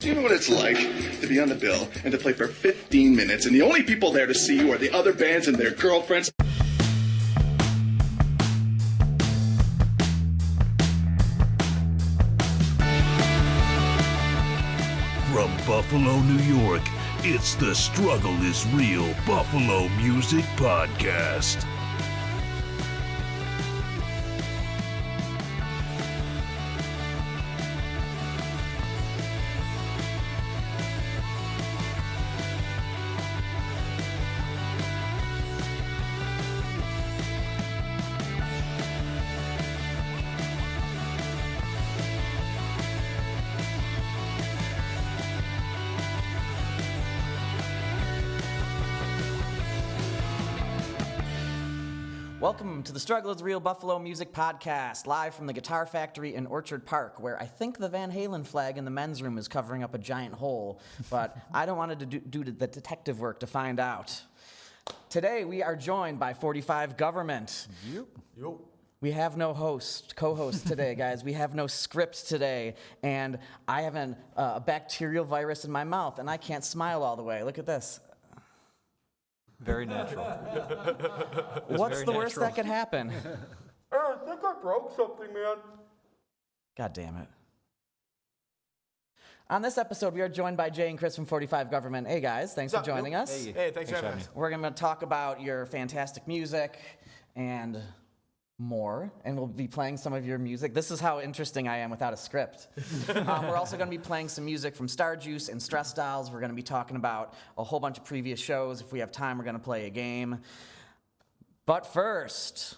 Do you know what it's like to be on the bill and to play for 15 minutes and the only people there to see you are the other bands and their girlfriends? From Buffalo, New York, it's the Struggle is Real Buffalo Music Podcast. Welcome to the Struggle is Real Buffalo Music Podcast, live from the Guitar Factory in Orchard Park, where I think the Van Halen flag in the men's room is covering up a giant hole, but I don't want to do the detective work to find out. Today we are joined by 45 Government. Yep. We have no co-host today, guys. We have no script today, and I have a bacterial virus in my mouth, and I can't smile all the way. Look at this. Very natural. What's the worst that could happen? I think I broke something, man. God damn it. On this episode, we are joined by Jay and Chris from 45 Government. Hey, guys. Thanks for joining us. Hey, thanks for having us. We're going to talk about your fantastic music and more, and we'll be playing some of your music. This is how interesting I am without a script. We're also going to be playing some music from Starjuice and Stress Dolls. We're going to be talking about a whole bunch of previous shows. If we have time, we're going to play a game. But first,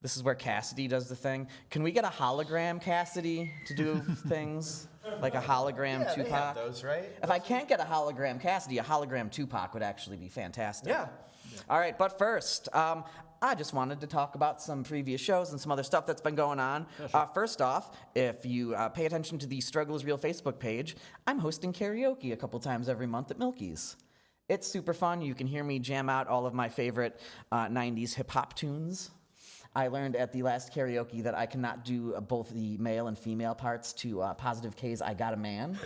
this is where Cassidy does the thing. Can we get a hologram Cassidy to do things? Like a hologram Tupac? They have those, right? If I can't get a hologram Cassidy, a hologram Tupac would actually be fantastic. Yeah. All right, but first, I just wanted to talk about some previous shows and some other stuff that's been going on. Yeah, sure. First off, if you pay attention to the Struggle is Real Facebook page, I'm hosting karaoke a couple times every month at Milky's. It's super fun. You can hear me jam out all of my favorite 90s hip-hop tunes. I learned at the last karaoke that I cannot do both the male and female parts to Positive K's I Got a Man.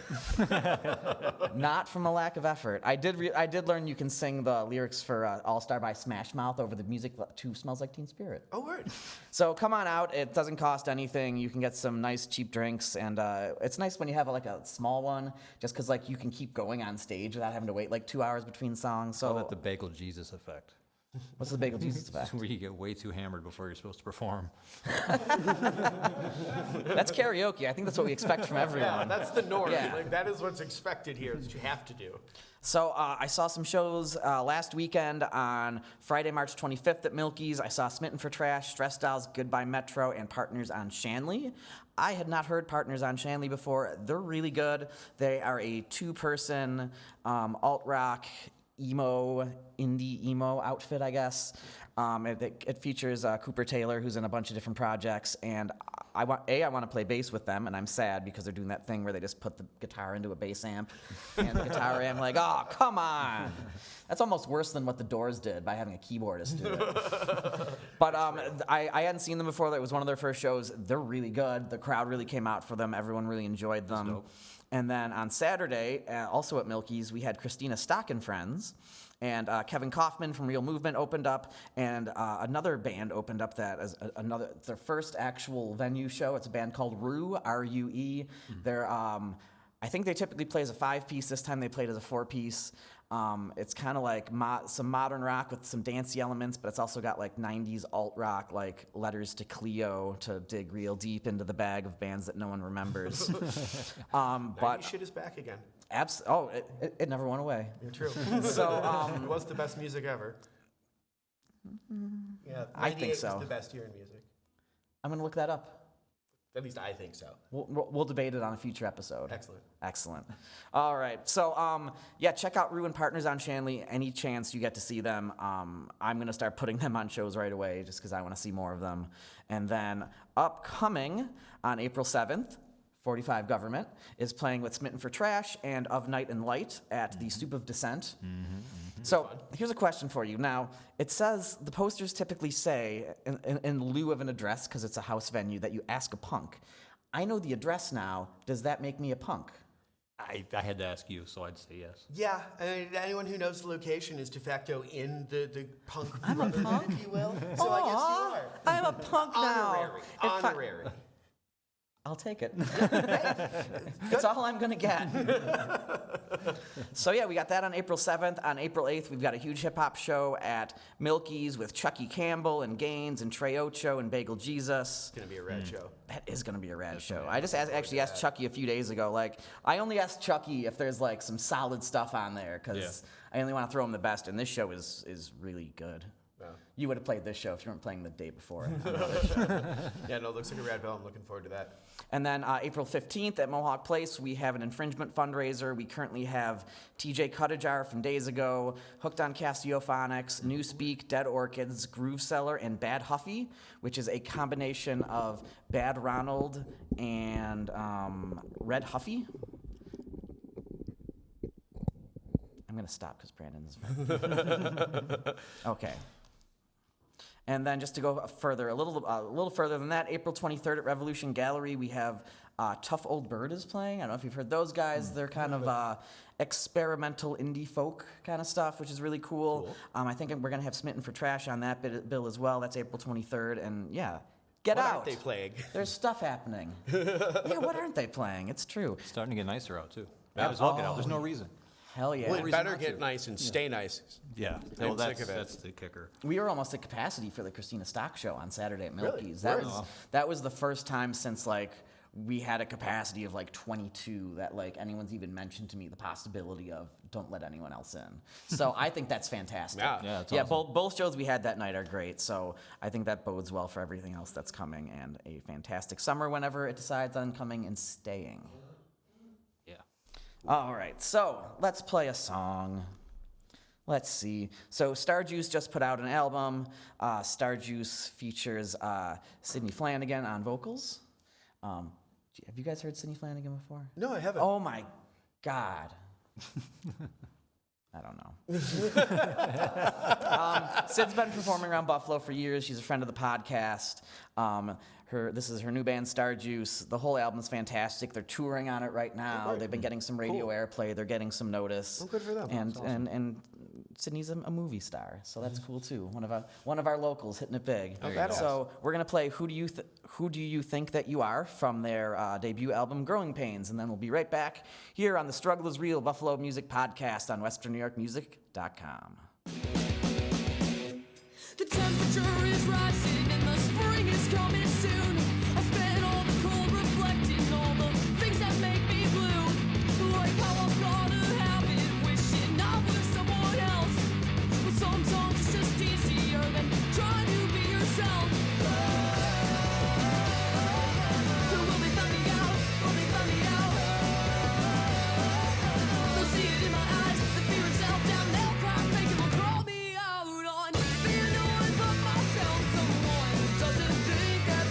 Not from a lack of effort. I did learn you can sing the lyrics for All Star by Smash Mouth over the music to Smells Like Teen Spirit. Oh, word. So come on out. It doesn't cost anything. You can get some nice cheap drinks, and it's nice when you have a small one, just because you can keep going on stage without having to wait 2 hours between songs. So call that the Bagel Jesus effect. What's the Bagel Jesus effect? Where you get way too hammered before you're supposed to perform. That's karaoke. I think that's what we expect from everyone. Yeah, that's the norm. Yeah. That is what's expected here, that you have to do. So I saw some shows last weekend on Friday, March 25th at Milky's. I saw Smitten for Trash, Stress Dolls, Goodbye Metro, and Partners on Shanley. I had not heard Partners on Shanley before. They're really good. They are a two-person alt-rock indie emo outfit, I guess. It features Cooper Taylor, who's in a bunch of different projects, and I want to play bass with them, and I'm sad because they're doing that thing where they just put the guitar into a bass amp, and the guitar amp, oh, come on! That's almost worse than what the Doors did by having a keyboardist do it. But I hadn't seen them before. That was one of their first shows. They're really good. The crowd really came out for them. Everyone really enjoyed them. And then on Saturday, also at Milky's, we had Christina Stock and Friends, and Kevin Kaufman from Real Movement opened up, and another band opened up that as it's their first actual venue show. It's a band called Rue, R-U-E. Mm-hmm. They're I think they typically play as a 5-piece. This time they played as a 4-piece. It's kind of like some modern rock with some dancey elements, but it's also got 90s alt rock, like Letters to Cleo, to dig real deep into the bag of bands that no one remembers. But shit is back again. It never went away. You're true. So it was the best music ever. Yeah, I think so. It was the best year in music. I'm gonna look that up. At least I think so. We'll debate it on a future episode. Excellent. All right. So, check out Rue and Partners on Shanley. Any chance you get to see them, I'm going to start putting them on shows right away just because I want to see more of them. And then upcoming on April 7th, 45 Government is playing with Smitten for Trash and Of Night and Light at the Stoop of Descent. So here's a question for you. Now, it says, the posters typically say, in lieu of an address, because it's a house venue, that you ask a punk. I know the address now. Does that make me a punk? I had to ask you, so I'd say yes. Yeah, I mean, anyone who knows the location is de facto in the punk I'm a brotherhood, punk? if you will. So I guess you are. I'm a punk now. Honorary. I'll take it. That's all I'm going to get. So, yeah, we got that on April 7th. On April 8th, we've got a huge hip-hop show at Milky's with Chucky Campbell and Gaines and Trey Ocho and Bagel Jesus. It's going to be a rad show. That is going to be a rad show. I just actually asked Chucky a few days ago. Like, I only asked Chucky if there's, like, some solid stuff on there because I only want to throw him the best, and this show is really good. Wow. You would have played this show if you weren't playing the day before. Yeah, no, it looks like a rad bill. I'm looking forward to that. And then April 15th at Mohawk Place, we have an infringement fundraiser. We currently have TJ Cuttajar from Days Ago, Hooked on Cassiophonics, New Speak, Dead Orchids, Groove Cellar, and Bad Huffy, which is a combination of Bad Ronald and Red Huffy. I'm going to stop because Brandon's... Okay. And then just to go further, a little further than that, April 23rd at Revolution Gallery, we have Tough Old Bird is playing. I don't know if you've heard those guys. They're kind of experimental indie folk kind of stuff, which is really cool. I think we're going to have Smitten for Trash on that bill as well. That's April 23rd. And yeah, get What out. aren't they playing? There's stuff happening. Yeah, what aren't they playing? It's true. It's starting to get nicer out, too. Might as well get out. There's no reason. Hell yeah. Well, it better get nice and stay nice. Yeah. I'm Well, sick of it. that's the kicker. We were almost at capacity for the Christina Stock show on Saturday at Really? Milky's. Where? That was the first time since like we had a capacity of like 22 that like anyone's even mentioned to me the possibility of don't let anyone else in. So I think that's fantastic. Yeah. Yeah, it's awesome. Both shows we had that night are great. So I think that bodes well for everything else that's coming and a fantastic summer whenever it decides on coming and staying. Yeah. All right, so let's play a song. Let's see. So Starjuice just put out an album. Starjuice features Sydney Flanagan on vocals. Have you guys heard Sydney Flanagan before? No, I haven't. Oh my God. I don't know. Syd's been performing around Buffalo for years. She's a friend of the podcast. This is her new band, Starjuice. The whole album's fantastic. They're touring on it right now. great. They've been getting some radio airplay. They're getting some notice. Oh, good for them. And Sydney's a movie star, so that's cool too. One of our locals hitting it big. Oh, badass. So we're gonna play "Who Do You Think That You Are" from their debut album, Growing Pains, and then we'll be right back here on the Struggle Is Real Buffalo Music Podcast on WesternNewYorkMusic.com. The temperature is rising and the spring is coming soon. I spent all the cold reflecting all the things that make me blue. Like how I'm gonna have it, wishing I was someone else. But sometimes it's just easier than trying to be yourself. Will they find me out? Will they find me out? They'll see it in my eyes, the fear and self-doubt. They'll cry, fake it, will call me out on being no one but myself. Someone who doesn't think that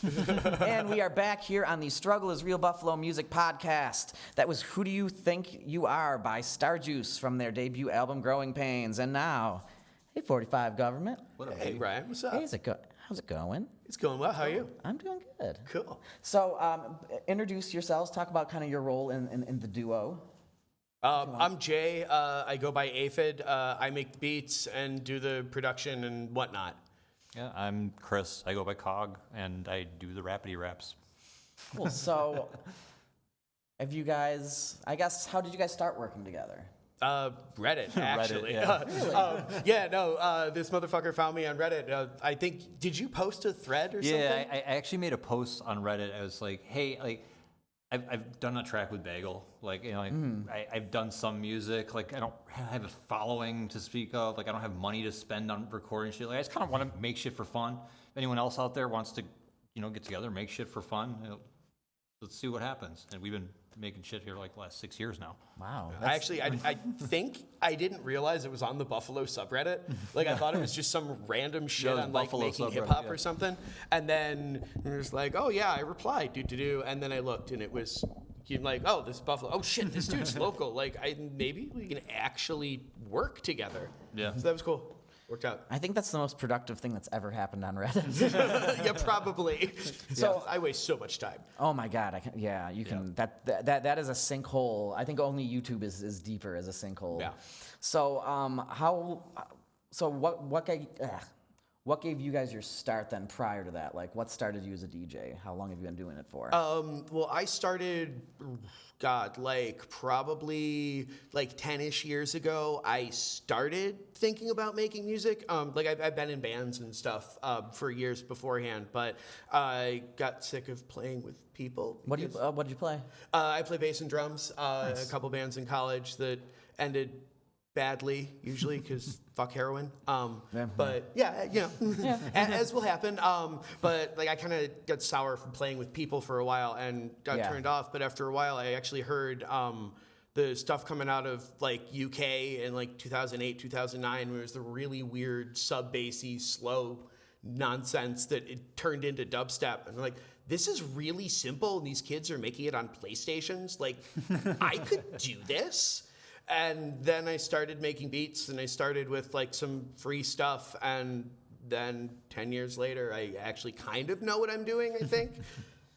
And we are back here on the Struggle is Real Buffalo Music Podcast. That was Who Do You Think You Are by Starjuice from their debut album Growing Pains. And now, hey 45 Government. What up, Hey, baby? Ryan, what's up? Hey, how's it going? It's going well. How are you? I'm doing good. Cool. So introduce yourselves, talk about kind of your role in the duo. I'm Jay. I go by Aphid. I make the beats and do the production and whatnot. Yeah, I'm Chris. I go by Cog, and I do the rapidy raps. Cool. So have you guys, I guess, how did you guys start working together? Reddit, actually. yeah. Really? This motherfucker found me on Reddit. I think, did you post a thread or something? Yeah, I actually made a post on Reddit. I was like, hey, like, I've done a track with Bagel. Like, you know, like, I've done some music. Like, I don't have a following to speak of. Like, I don't have money to spend on recording shit. Like, I just kind of want to make shit for fun. If anyone else out there wants to, you know, get together, make shit for fun, you know, let's see what happens. And we've been making shit here like the last 6 years now. Wow. I think I didn't realize it was on the Buffalo subreddit. Like, I thought it was just some random shit Yeah, on like Buffalo making subreddit, hip hop yeah. or something. And then it was like, oh yeah, I replied, do. And then I looked, and it was like, oh, this Buffalo. Oh shit, this dude's local. Like, maybe we can actually work together. Yeah. So that was cool. Worked out. I think that's the most productive thing that's ever happened on Reddit. Yeah, probably. So- I waste so much time. Oh my God! You can. That is a sinkhole. I think only YouTube is deeper as a sinkhole. Yeah. So what gave you guys your start then prior to that? Like, what started you as a DJ? How long have you been doing it for? Well, I started, like probably like 10-ish years ago. I started thinking about making music. Like I've been in bands and stuff for years beforehand, but I got sick of playing with people. What did you play? I play bass and drums. A couple bands in college that ended badly, usually, because fuck heroin. But yeah, you know, as will happen. But like I kind of got sour from playing with people for a while and got turned off. But after a while, I actually heard the stuff coming out of like UK in like 2008, 2009, where it was the really weird sub-bassy, slow nonsense that it turned into dubstep. And like, this is really simple, and these kids are making it on PlayStations. Like, I could do this. And then I started making beats, and I started with like some free stuff, and then 10 years later, I actually kind of know what I'm doing, I think.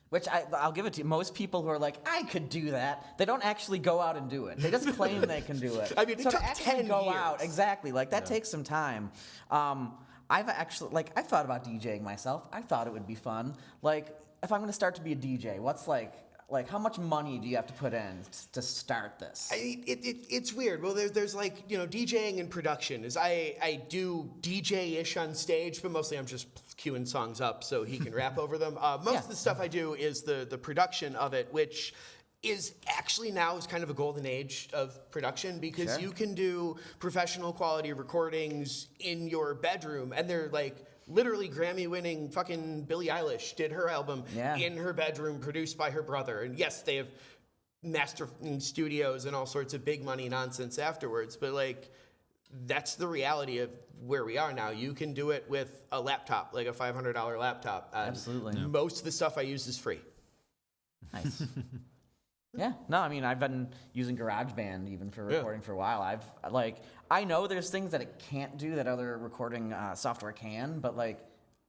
Which I'll give it to you. Most people who are like, I could do that, they don't actually go out and do it. They just claim they can do it. I mean, it so took to actually 10 go years. out, exactly. Like that takes some time. I've actually I've thought about DJing myself. I thought it would be fun. Like if I'm going to start to be a DJ, what's like how much money do you have to put in to start this? It's weird. Well, there's like, you know, DJing and production. I do DJ-ish on stage, but mostly I'm just queuing songs up so he can rap over them. Most of the stuff I do is the production of it, which is actually now is kind of a golden age of production, because you can do professional quality recordings in your bedroom, and they're like literally Grammy-winning fucking Billie Eilish did her album in her bedroom, produced by her brother. And yes, they have mastering studios and all sorts of big money nonsense afterwards, but like that's the reality of where we are now. You can do it with a laptop, like a $500 laptop. Absolutely. Most of the stuff I use is free. Nice. Yeah, no, I mean, I've been using GarageBand even for recording for a while. I know there's things that it can't do that other recording software can, but like,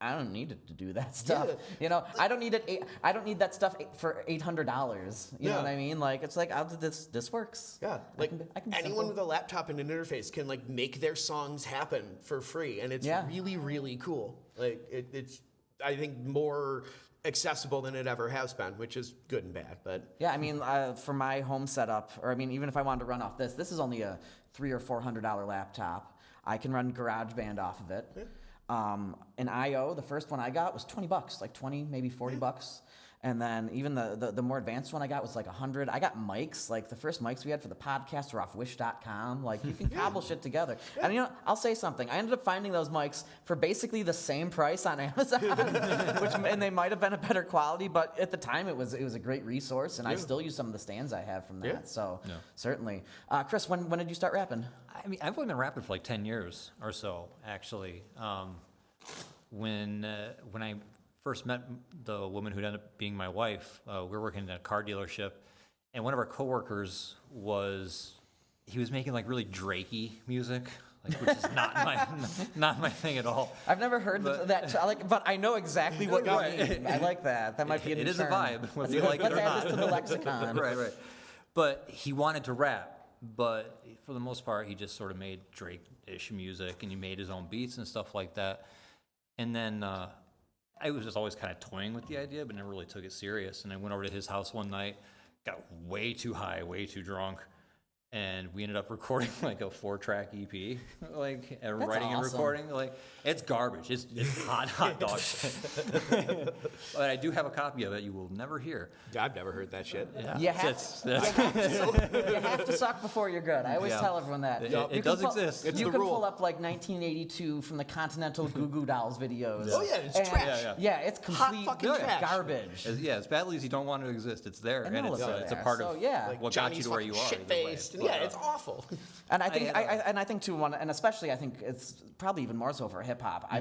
I don't need it to do that stuff. Yeah. You know, I don't need it. I don't need that stuff for $800. You know what I mean? Like, it's like, I'll do this. This works. Yeah, like I can be anyone simple. with a laptop and an interface can like make their songs happen for free, and it's really, really cool. Like it's, I think, more accessible than it ever has been, which is good and bad. But Yeah, I mean, for my home setup, or I mean, even if I wanted to run off this is only a $300 or $400 laptop. I can run GarageBand off of it. An IO, the first one I got was $20, like 20, maybe $40. And then even the more advanced one I got was like $100. I got mics, like the first mics we had for the podcast were off wish.com. Like you can cobble shit together. And you know, I'll say something. I ended up finding those mics for basically the same price on Amazon, and they might have been a better quality, but at the time it was a great resource, and I still use some of the stands I have from that. Yeah. So certainly. Chris, when did you start rapping? I mean, I've only been rapping for like 10 years or so, actually. When I first met the woman who ended up being my wife, we were working in a car dealership, and one of our coworkers was making like really Drakey music, like, which is not my thing at all. I've never heard that. But I know exactly what you mean. I like that. That might be a new It is a term. vibe, whether you like it or Let's add not. this to the lexicon. Right. But he wanted to rap, but for the most part, he just sort of made Drake-ish music, and he made his own beats and stuff like that. And then I was just always kind of toying with the idea, but never really took it serious. And I went over to his house one night, got way too high, way too drunk, and we ended up recording like a 4-track EP, like, and writing and awesome. recording. Like, it's garbage. It's hot dog shit. But I do have a copy of it. You will never hear. I've never heard that shit. Yeah. You have to suck before you're good. I always Yeah. tell everyone that. It You can does pull- exist. It's you the can rule. pull up like 1982 from the Continental Goo Goo Dolls videos. Oh, yeah, it's And- trash. Yeah, it's complete fucking trash. garbage. As badly as you don't want it to exist, it's there, And and all it's, of it it's a there. part So, of yeah. Like what got Johnny's you to where you are. fucking either way. shit-faced. And yeah, it's awful. And I think, I think too, and especially I think it's probably even more so for hip hop. I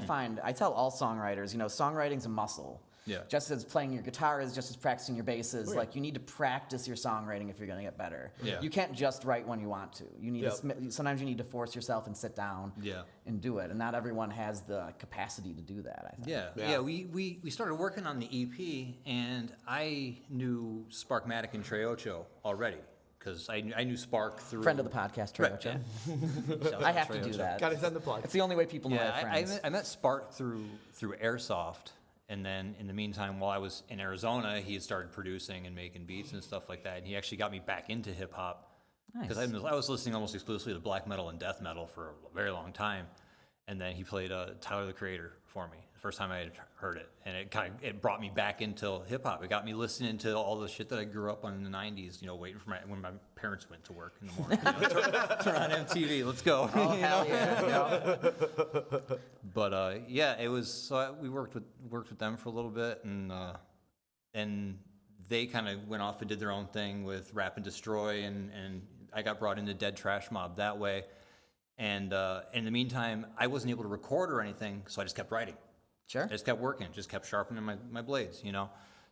tell all songwriters, songwriting's a muscle. Yeah. Just as playing your guitar is, just as practicing your bass is. Like, you need to practice your songwriting if you're going to get better. Yeah. You can't just write when you want to. You need Yep. sometimes you need to force yourself and sit down. Yeah. And do it. And not everyone has the capacity to do that, I think. Yeah. We started working on the EP, and I knew Sparkmatic and Treocho already, because I knew Spark through... Friend of the podcast, Trey Right, Ocho. Shout I out have to Treocho. do that. Gotta send the plug. It's the only way people know I have Yeah, friends. I met Spark through Airsoft, and then in the meantime, while I was in Arizona, he had started producing and making beats and stuff like that, and he actually got me back into hip hop, because Nice. I was listening almost exclusively to black metal and death metal for a very long time, and then he played Tyler the Creator for me, the first time I had heard it, and it brought me back into hip hop. It got me listening to all the shit that I grew up on in the '90s, waiting for when my parents went to work in the morning. Turn on MTV, let's go. Oh, hell yeah. But yeah, it was. So we worked with them for a little bit, and they kind of went off and did their own thing with Rap and Destroy, and I got brought into Dead Trash Mob that way. And in the meantime, I wasn't able to record or anything, so I just kept writing. Sure. I just kept working, just kept sharpening my blades,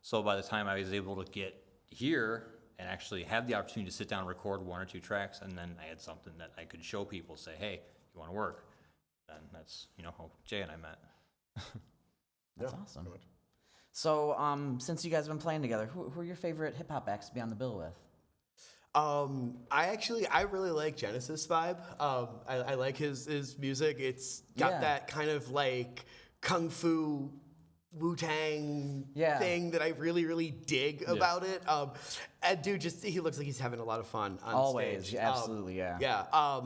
So by the time I was able to get here and actually have the opportunity to sit down and record 1 or 2 tracks, and then I had something that I could show people, say, hey, you want to work? Then that's, how Jay and I met. That's awesome. So, since you guys have been playing together, who are your favorite hip hop acts to be on the bill with? I really like Genesis vibe. I like his music. It's got that kind of like kung fu Wu-Tang thing that I really, really dig about it. And dude, he looks like he's having a lot of fun on Always, stage. yeah, absolutely, yeah. Yeah.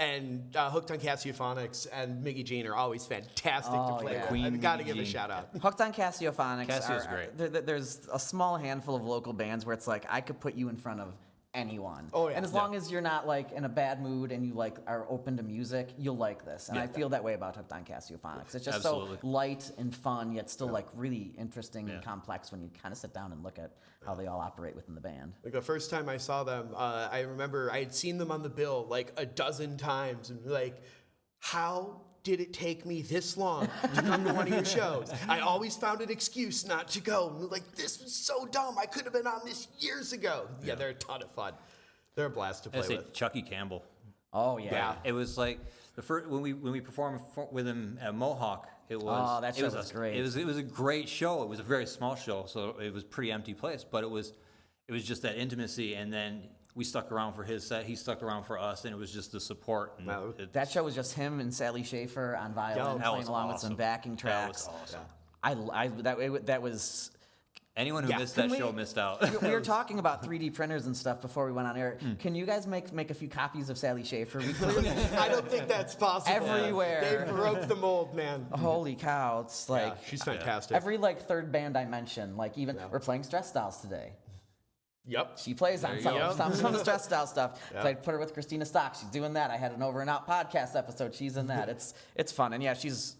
And Hooked on Cassiophonics and Miggy Jean are always fantastic to play yeah. with. Queen I've got to Miggy give a Jean. shout out. Hooked on Cassiophonics. Cassio's great. There's a small handful of local bands where it's like, I could put you in front of anyone. Oh, yeah. And as long as you're not like in a bad mood and you like are open to music, you'll like this. And I feel that way about Hooked on Cassiophonics. It's just Absolutely. so light and fun, yet still like really interesting and complex when you kind of sit down and look at how they all operate within the band. Like the first time I saw them, I remember I had seen them on the bill like a dozen times, and like, how did it take me this long to come to one of your shows? I always found an excuse not to go. And like, this was so dumb. I could have been on this years ago. Yeah, they're a ton of fun. They're a blast to play I say with. Chucky Campbell. Oh, yeah. It was like the first when we performed with him at Mohawk. It was that show was great. It was a great show. It was a very small show, so it was a pretty empty place. But it was just that intimacy, and then we stuck around for his set. He stuck around for us, and it was just the support. And Wow. That show was just him and Sally Schaefer on violin, That playing was along with some awesome. backing tracks. That was awesome. That was. Anyone who missed that show missed out. We were talking about 3D printers and stuff before we went on air. Can you guys make a few copies of Sally Schaefer? We clearly, I don't think that's possible. Everywhere. They broke the mold, man. holy cow! It's like She's fantastic. every like third band I mention. Like even we're playing Stress Styles today. Yep. She plays on some of the Stress Style stuff. Yeah. So I put her with Christina Stock. She's doing that. I had an Over and Out podcast episode. She's in that. It's fun. And yeah, she's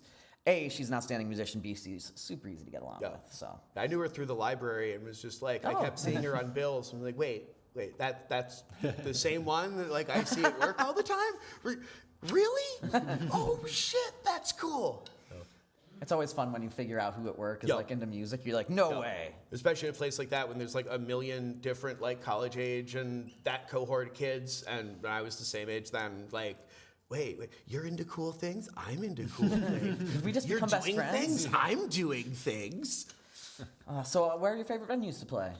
an outstanding musician. B, she's super easy to get along with. So I knew her through the library and was just like, I kept seeing her on bills and I'm like, wait, that's the same one that like I see at work all the time? Really? Oh shit, that's cool. It's always fun when you figure out who at work is Yep. like into music. You're like, no way. Especially in a place like that when there's like a million different like college age and that cohort of kids. And when I was the same age then, like, wait, you're into cool things? I'm into cool things. Did we just You're become best doing friends? things? I'm doing things. So where are your favorite venues to play?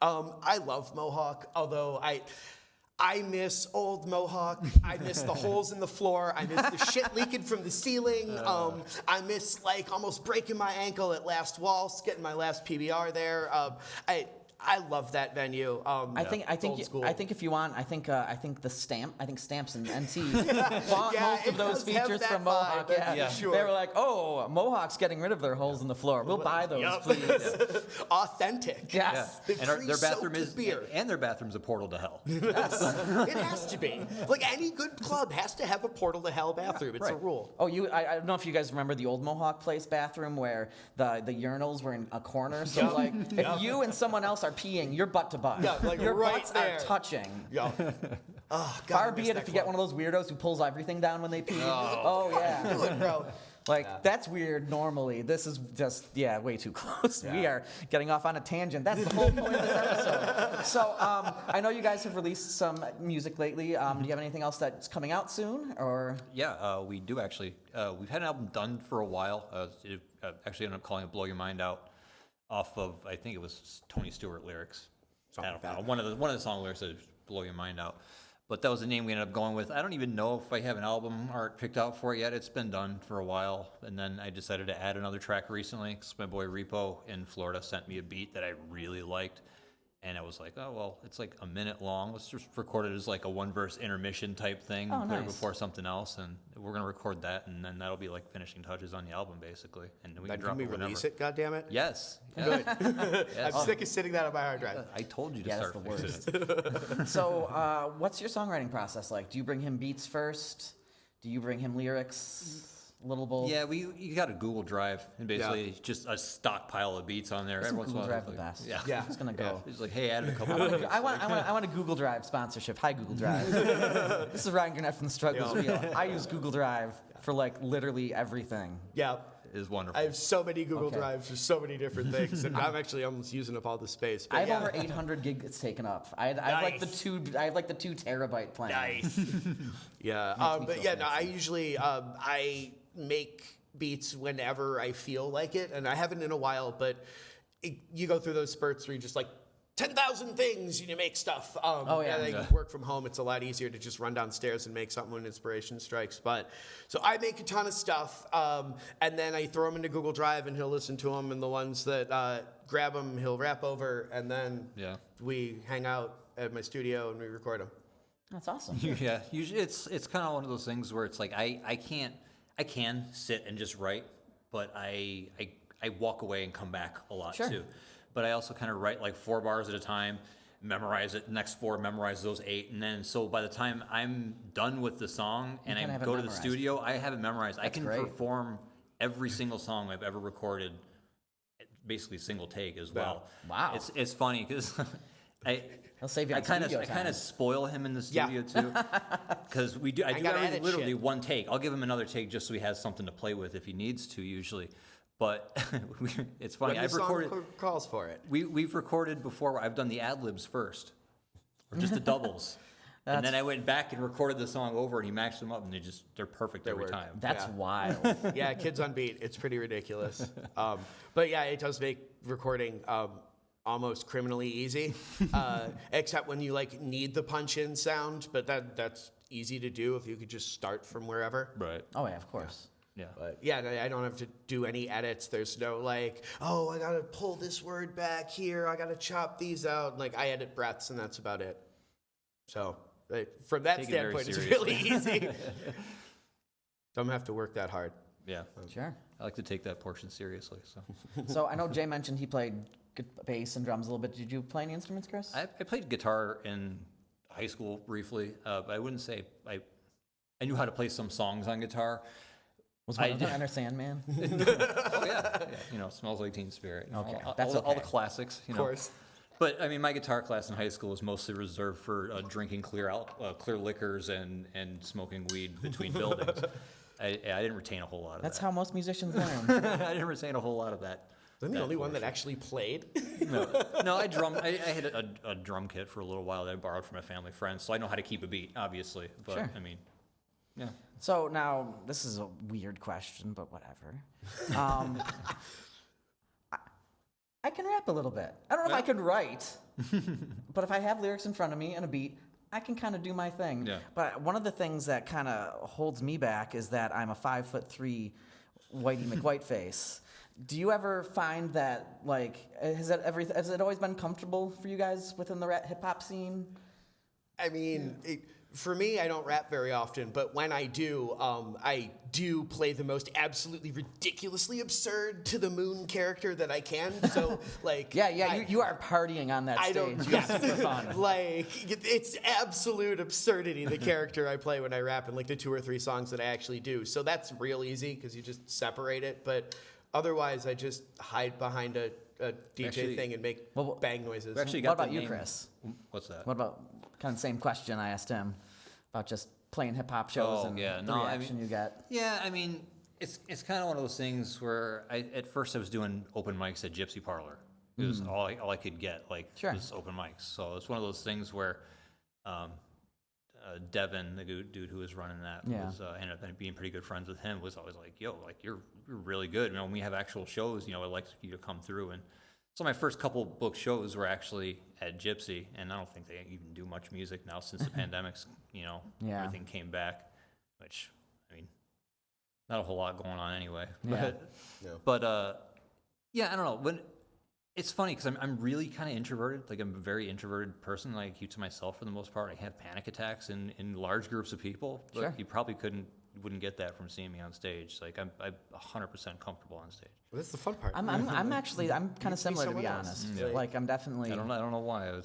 I love Mohawk, although I miss old Mohawk. I miss the holes in the floor. I miss the shit leaking from the ceiling. I miss like almost breaking my ankle at Last Waltz, getting my last PBR there. I love that venue. I think old school. I think if you want, I think Stamps and NT bought Yeah, most of it those does have features that from vibe, Mohawk. that's Yeah. for sure. They were like, oh, Mohawk's getting rid of their holes in the floor. We'll buy those, Yup. please. Authentic. Yes. The And their bathroom pre-soaked is beer. and their bathroom's a portal to hell. Yes. It has to be. Like any good club has to have a portal to hell bathroom. It's a rule. Oh, I don't know if you guys remember the old Mohawk Place bathroom where the urinals were in a corner. So Yup. like, if you and someone else are peeing, you're butt to butt. Yeah, like your right butts there. are touching. Yeah. Oh, God, Far I be miss it that if you get club. one of those weirdos who pulls everything down when they pee. Oh yeah. Do it, bro. Like, that's weird normally. This is just, way too close. We are getting off on a tangent. That's the whole point of this episode. So, I know you guys have released some music lately. Do you have anything else that's coming out soon? Or Yeah, we do actually. We've had an album done for a while. It actually ended up calling it Blow Your Mind Out off of, I think it was Tony Stewart lyrics. I don't know. One of the song lyrics said Blow Your Mind Out. But that was the name we ended up going with. I don't even know if I have an album art picked out for it yet. It's been done for a while. And then I decided to add another track recently because my boy Repo in Florida sent me a beat that I really liked. And I was like, oh, well, it's like a minute long. Let's just record it as like a one-verse intermission type thing. Oh, Put it nice. before something else. And we're going to record that. And then that'll be like finishing touches on the album, basically. And then we Then can drop can we it whenever. release it, goddammit? Yes. Good. Yes. I'm sick of sitting that on my hard drive. I told you to Yeah, that's start the fixing it. so, what's your songwriting process like? Do you bring him beats first? Do you bring him lyrics? A little both? Yeah, you got a Google Drive and basically just a stockpile of beats on there. Isn't Every once in a Google while, Drive the like, best? Yeah. Yeah. It's gonna go. It's like, hey, add a couple. I want a Google Drive sponsorship. Hi, Google Drive. This is Ryan Gurnett from The Struggle is Real. I use Google Drive for like literally everything. Yeah. Is wonderful. I have so many Google Okay. Drives for so many different things, and I'm actually almost using up all the space. But I have yeah. over 800 gigs taken up. I have like the Nice. 2 terabyte plan. Nice. Yeah. But yeah, no, I usually I make beats whenever I feel like it, and I haven't in a while. But you go through those spurts where you just like 10,000 things and you make stuff. Oh, yeah. And I work from home. It's a lot easier to just run downstairs and make something when inspiration strikes. But so I make a ton of stuff, and then I throw them into Google Drive, and he'll listen to them. And the ones that grab them, he'll rap over, and then we hang out at my studio and we record them. That's awesome. Yeah, usually it's kind of one of those things where it's like I can sit and just write, but I walk away and come back a lot Sure. too. But I also kind of write like 4 bars at a time, memorize it, next 4, memorize those 8, and then so by the time I'm done with the song and kinda I have it go to the memorized. studio, I have it memorized. I can great. perform every single song I've ever recorded, basically single take as well. Wow. It's funny because He'll save you on I kind studio time. of spoil him in the Yeah. studio too, because I do gotta everything edit literally shit. one take. I'll give him another take just so he has something to play with if he needs to usually. But it's funny. When the I've song recorded. calls for it. We've recorded before where I've done the ad libs first, or just the doubles, and then I went back and recorded the song over, and he matched them up, and they're perfect every work. time. That's Yeah. wild. Yeah, kids on beat. It's pretty ridiculous. But yeah, it does make recording almost criminally easy, except when you like need the punch-in sound. But that's easy to do if you could just start from wherever. Right. Oh yeah, of course. Yeah. But yeah, no, I don't have to do any edits. There's no like, oh, I gotta pull this word back here. I gotta chop these out. Like I edit breaths, and that's about it. So from that Take it very standpoint, it's really seriously. easy. Don't have to work that hard. Yeah. Sure. I like to take that portion seriously. So So I know Jay mentioned he played bass and drums a little bit. Did you play any instruments, Chris? I played guitar in high school briefly, but I wouldn't say I knew how to play some songs on guitar. Was one I of them did. Enter Sandman? Oh yeah. Smells like Teen Spirit. Okay, all, that's all the okay. classics. Of course. But I mean, my guitar class in high school was mostly reserved for drinking clear liquors and smoking weed between buildings. I didn't retain a whole lot of That's that. how most musicians learn. I didn't retain a whole lot of that. I'm the only one that actually played. No, I had a drum kit for a little while that I borrowed from a family friend, so I know how to keep a beat, obviously. But Sure. I mean, yeah. So now, this is a weird question, but whatever. I can rap a little bit. I don't know if I could write, but if I have lyrics in front of me and a beat, I can kind of do my thing. Yeah. But one of the things that kind of holds me back is that I'm a 5'3" Whitey McWhiteface. Do you ever find that, like, has it always been comfortable for you guys within the hip hop scene? I mean, for me, I don't rap very often, but when I do play the most absolutely ridiculously absurd to the moon character that I can. So, like, you are partying on that stage. It's super fun. Like, it's absolute absurdity, the character I play when I rap in like the 2 or 3 songs that I actually do. So that's real easy because you just separate it. But otherwise, I just hide behind a DJ Actually, thing and make bang noises. We actually What got about the you, name. Chris? What's that? What about kind of the same question I asked him about just playing hip hop shows and the reaction you get? Yeah, I mean, it's kind of one of those things where at first I was doing open mics at Gypsy Parlor. It was all I could get, was open mics. So it's one of those things where Devin, the dude who was running that, was ended up being pretty good friends with him. Was always like, "Yo, like you're really good. You know, when we have actual shows, I'd like you to come through." And so my first couple book shows were actually at Gypsy, and I don't think they even do much music now since the pandemic's, everything came back. Which, I mean, not a whole lot going on anyway. But I don't know. When it's funny because I'm really kind of introverted. Like I'm a very introverted person. I keep to myself for the most part. I have panic attacks in large groups of people. But you probably wouldn't get that from seeing me on stage. Like I'm 100% comfortable on stage. Well, that's the fun part. I'm kind of similar, to be honest. Yeah. Like I'm definitely. I don't know why.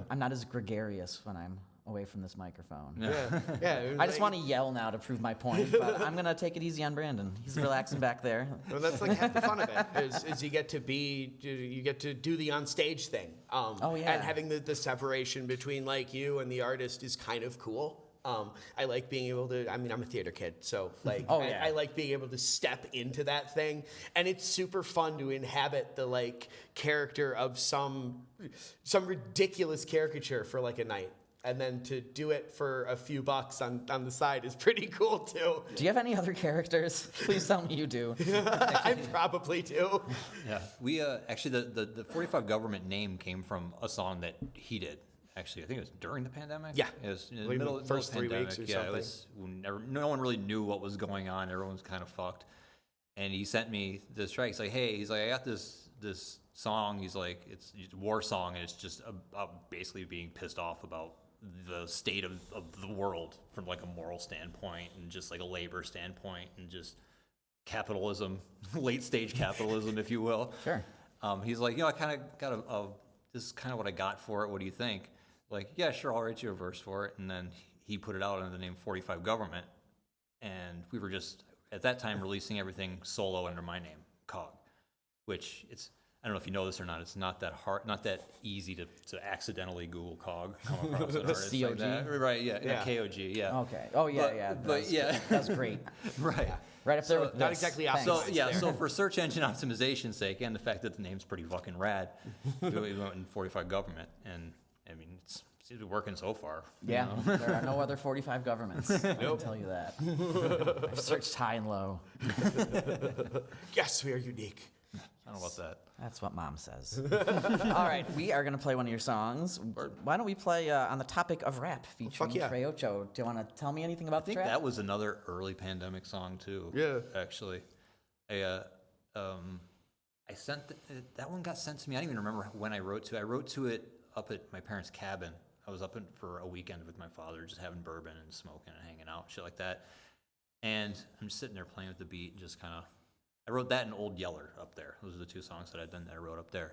I'm not as gregarious when I'm away from this microphone. Yeah. I just want to yell now to prove my point, but I'm gonna take it easy on Brandon. He's relaxing back there. Well, that's like half the fun of it. Is you get to do the on stage thing. And having the separation between like you and the artist is kind of cool. I like being able to, I mean, I'm a theater kid, so like, I like being able to step into that thing. And it's super fun to inhabit the like character of some ridiculous caricature for like a night. And then to do it for a few bucks on the side is pretty cool too. Do you have any other characters? Please tell me you do. I probably do. Yeah, we actually the 45 Government name came from a song that he did. Actually, I think it was during the pandemic. Yeah, it was in the middle first of the 3 weeks or something. It was no one really knew what was going on. Everyone was kind of fucked. And he sent me this track. He's like, "Hey," he's like, "I got this song." He's like, "It's a war song, and it's just about basically being pissed off about the state of the world from like a moral standpoint and just like a labor standpoint and just capitalism, late stage capitalism, if you will." Sure. He's like, I kind of got this is kind of what I got for it. What do you think? Like, yeah, sure, I'll write you a verse for it. And then he put it out under the name 45 Government. And we were just, at that time, releasing everything solo under my name, Cog, which I don't know if you know this or not, it's not that hard, not that easy to accidentally Google Cog. Come across an artist C-O-G? like that. Right, yeah. K-O-G, yeah. Okay. Oh yeah, That's great. Right. Right up there with not this. exactly Thanks. optimized. So for search engine optimization's sake, and the fact that the name's pretty fucking rad, we went in 45 Government, and I mean it's working so far. Yeah, there are no other 45 governments. I can tell you that. I've searched high and low. Yes, we are unique. I don't know about that. That's what Mom says. All right, we are going to play one of your songs. Why don't we play on the topic of rap featuring Trey Ocho? Do you want to tell me anything about the track? I think that was another early pandemic song too. Yeah, actually, I sent that one got sent to me. I don't even remember when I wrote to it. I wrote to it up at my parents' cabin. I was up for a weekend with my father, just having bourbon and smoking and hanging out, shit like that. And I'm just sitting there playing with the beat, and just kind of. I wrote that and Old Yeller up there. Those are the two songs that I wrote up there.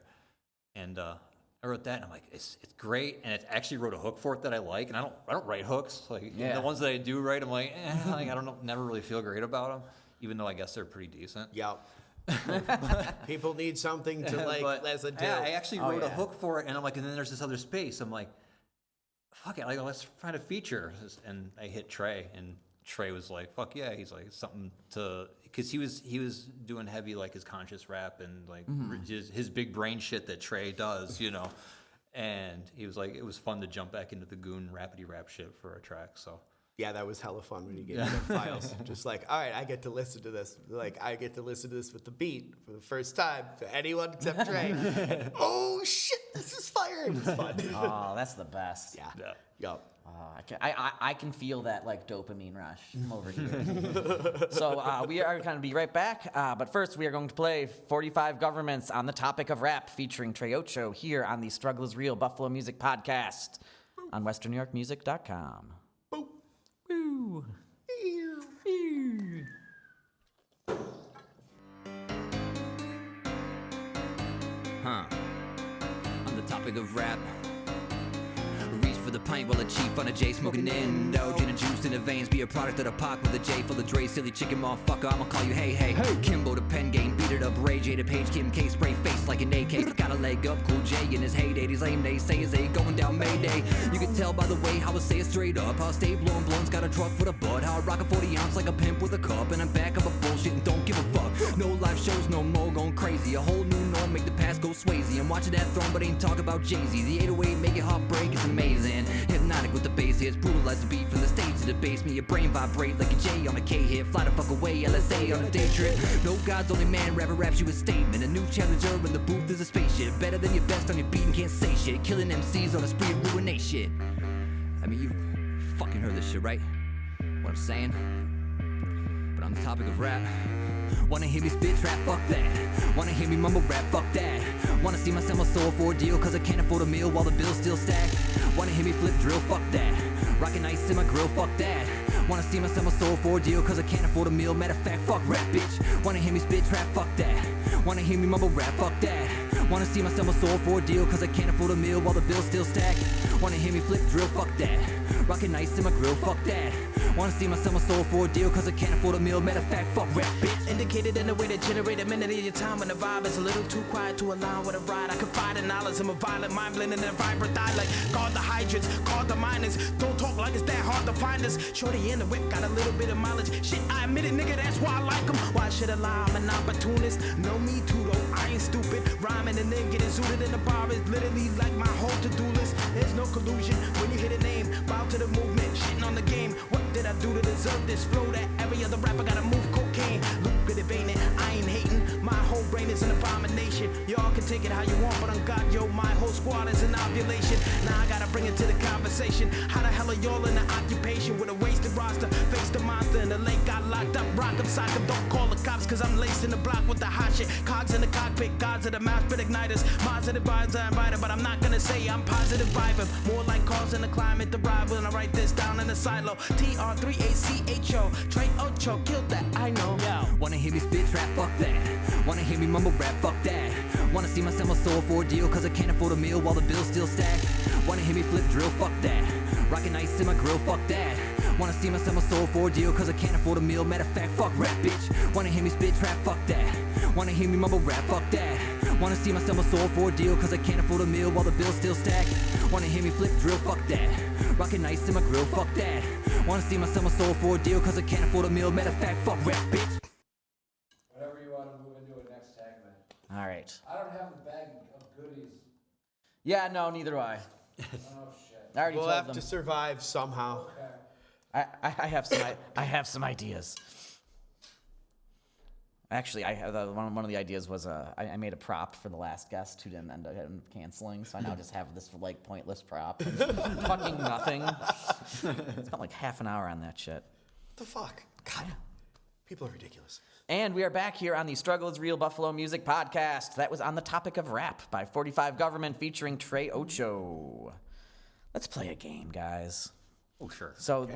And I wrote that, and I'm like, it's great. And it actually wrote a hook for it that I like. And I don't write hooks. Like the ones that I do write, I'm like, I don't know, never really feel great about them, even though I guess they're pretty decent. Yeah. People need something to like as a do. I actually wrote a hook for it, and I'm like, and then there's this other space. I'm like, fuck it, let's find a feature. And I hit Trey, and Trey was like, "Fuck yeah!" He's like something to, because he was doing heavy like his conscious rap and like his big brain shit that Trey does, you know. And he was like, it was fun to jump back into the goon rapidy rap shit for a track. So yeah, that was hella fun when you get into the files. Just like, all right, I get to listen to this. Like, I get to listen to this with the beat for the first time to anyone except Trey. And, oh shit, this is fire! It was fun. Oh, that's the best. Yeah. Yup. I can feel that like dopamine rush over here. So we are going to be right back. But first, we are going to play 45 Governments on the topic of rap featuring Trey Ocho here on the Struggle is Real Buffalo Music Podcast on WesternNewYorkMusic.com. Boop. Woo. On the topic of rap, reach for the pint while the chief on a J smoking Indo. Gin and juice in the veins, be a product of the pock with a J full of Dre. Silly chicken motherfucker, I'ma call you hey. Kimbo the pen game, beat it up, Ray J the Page, Kim K spray face like an AK. Got a leg up, Cool J in his heyday. These lame days say is they going down Mayday. You can tell by the way how I say it straight up. How I stay blowing blunts, got a truck for the bud. How I rock a 40 ounce like a pimp with a cup. And I'm back up a bullshit and don't give a fuck. No live shows no more, going crazy. A whole new norm, make the past go Swayze. I'm watching that throne, but ain't talking about Jay-Z. The 808 make it heartbreak, it's amazing. Hypnotic with the bass hits, brutalize the beat from the stage to the basement. Your brain vibrate like a J on a K hit. Fly the fuck away, LSA on a day trip. No God's only man, rapper raps you a statement. A new challenger in the booth is a spaceship. Better than your best on your beat and can't say shit. Killing MCs on a spree of ruinate shit. I mean, you fucking heard this shit, right? What I'm saying? But on the topic of rap, wanna hear me spit trap, fuck that. Wanna hear me mumble rap, fuck that. Wanna see myself a soul for a deal, cause I can't afford a meal while the bill's still stacked. Wanna hear me flip drill, fuck that. Rockin' ice in my grill, fuck that. Wanna see myself a soul for a deal, cause I can't afford a meal. Matter of fact, fuck rap, bitch. Wanna hear me spit trap, fuck that. Wanna hear me mumble rap, fuck that. Wanna see myself a soul for a deal, cause I can't afford a meal while the bill's still stacked. Wanna hear me flip drill, fuck that. Rockin' ice in my grill, fuck that. Wanna see myself a soul for a deal, cause I can't afford a meal. Matter of fact, fuck rap, bitch. Indicated in a way that generate a minute of your time when the vibe is a little too quiet to align with a ride. I confide in knowledge, I'm a violent mind blending in a vibrant eye like guard the hydrants, guard the miners. Don't talk like it's that hard to find us. Shorty in the whip got a little bit of mileage. Shit, I admit it, nigga, that's why I like them. Why should I lie? I'm an opportunist. No me too though, I ain't stupid. Rhyming and then getting zooted in the bar is literally like my whole to-do list. There's no collusion when you hit a name. Bow to the movement, shitting on the game. What did I do to deserve this flow that every other rapper gotta move cocaine? Lucrative, ain't it? I ain't hating. My whole brain is an abomination. Y'all can take it how you want, but on God, yo, my whole squad is an ovulation. Now I gotta bring it to the conversation. How the hell are y'all in the occupation with a wasted roster? Face the monster in the lake, got locked up. Rock 'em, sock 'em, don't call the cops, cause I'm laced in the block with the hot shit. Cogs in the cockpit, gods of the mouth, spit igniters. Positive vibes I invited, but I'm not gonna say I'm positive vibing. More like causing the climate to ride when I write this down in the silo. TR3ACHO, Trey Ocho, killed that, I know. Wanna hear me spit trap, fuck that. Wanna hear me mumble rap, fuck that. Wanna see myself a soul for a deal, cause I can't afford a meal while the bill's still stacked. Wanna hear me flip drill, fuck that. Rockin' ice in my grill, fuck that. Wanna see myself a soul for a deal, cause I can't afford a meal. Matter of fact, fuck rap, bitch. Wanna hear me spit trap, fuck that. Wanna hear me mumble rap, fuck that. Wanna see myself a soul for a deal, cause I can't afford a meal while the bill's still stacked. Wanna hear me flip drill, fuck that. Rockin' ice in my grill, fuck that. Wanna see myself a soul for a deal, cause I can't afford a meal. Matter of fact, fuck rap, bitch. Whatever you want to move into a next segment. All right. I don't have a bag of goodies. Yeah, no, neither do I. Oh shit. I already We'll told have them. to survive somehow. Okay. I have some. I have some ideas. Actually, I have one of the ideas was I made a prop for the last guest who didn't end up canceling, so I now just have this like pointless prop. Fucking nothing. Spent like half an hour on that shit. What the fuck? God, people are ridiculous. And we are back here on the Struggle is Real Buffalo Music Podcast. That was on the topic of rap by 45 Government featuring Trey Ocho. Let's play a game, guys. Oh, sure. So